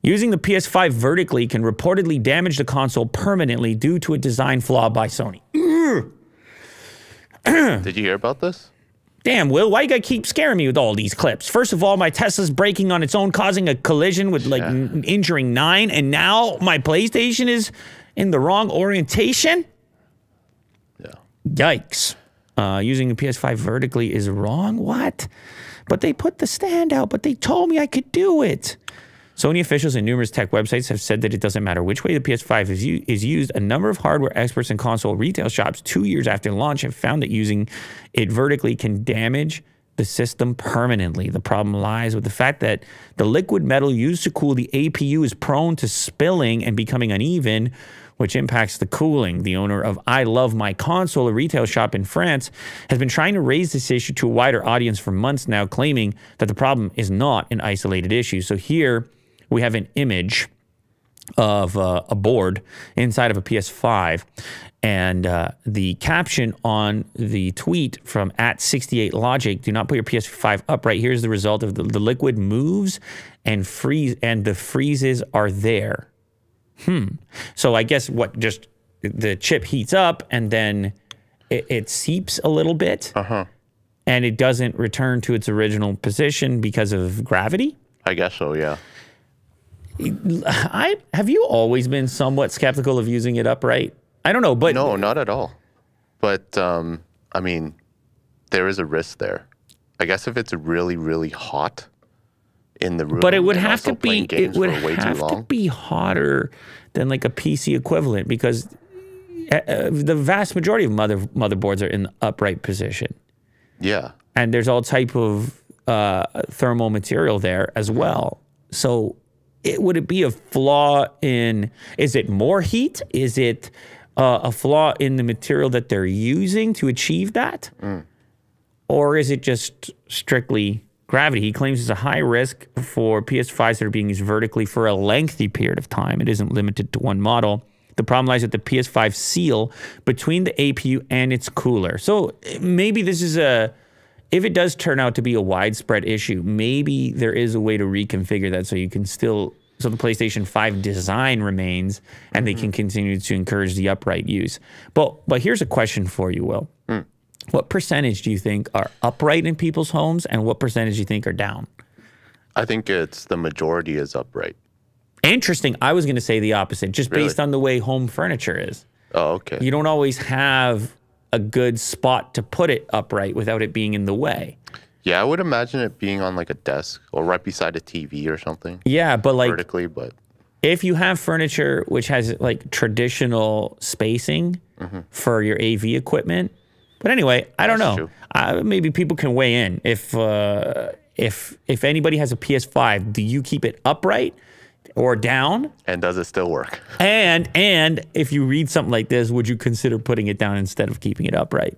Using the PS5 vertically can reportedly damage the console permanently due to a design flaw by Sony. Did you hear about this? Damn, Will, why you gotta keep scaring me with all these clips? First of all, my Tesla's braking on its own, causing a collision with, like, injuring 9, and now my PlayStation is in the wrong orientation? Yeah. Yikes. Using the PS5 vertically is wrong? What? But they put the stand out, but they told me I could do it. Sony officials and numerous tech websites have said that it doesn't matter which way the PS5 is used. A number of hardware experts and console retail shops 2 years after launch have found that using it vertically can damage the system permanently. The problem lies with the fact that the liquid metal used to cool the APU is prone to spilling and becoming uneven, which impacts the cooling. The owner of I Love My Console, a retail shop in France, has been trying to raise this issue to a wider audience for months now, claiming that the problem is not an isolated issue. So here we have an image of a board inside of a PS5, and the caption on the tweet from @68logic, do not put your PS5 upright. Here's the result of the liquid moves and the freezes are there. So I guess what, just the chip heats up and then it seeps a little bit and it doesn't return to its original position because of gravity? I guess so, yeah. Have you always been somewhat skeptical of using it upright? I don't know, but... No, not at all. But, I mean, there is a risk there. I guess if it's really, really hot in the room... But it would have to be... It would have to be hotter than like a PC equivalent because the vast majority of motherboards are in the upright position. Yeah. And there's all type of thermal material there as well. So... would it be a flaw in, is it more heat? Is it a flaw in the material that they're using to achieve that? Or is it just strictly gravity? He claims it's a high risk for PS5s that are being used vertically for a lengthy period of time. It isn't limited to one model. The problem lies with the PS5 seal between the APU and its cooler. So maybe this is if it does turn out to be a widespread issue, maybe there is a way to reconfigure that so you can still, so the PlayStation 5 design remains and they can continue to encourage the upright use. But here's a question for you, Will. What percentage do you think are upright in people's homes and what percentage do you think are down? I think it's the majority is upright. Interesting. I was going to say the opposite, just based on the way home furniture is. Oh, okay. You don't always have a good spot to put it upright without it being in the way. Yeah, I would imagine it being on like a desk or right beside a TV or something. Yeah, but like vertically, but if you have furniture which has like traditional spacing for your AV equipment, but anyway, I don't know. Maybe people can weigh in. If anybody has a PS5, do you keep it upright or down? And does it still work? And if you read something like this, would you consider putting it down instead of keeping it upright?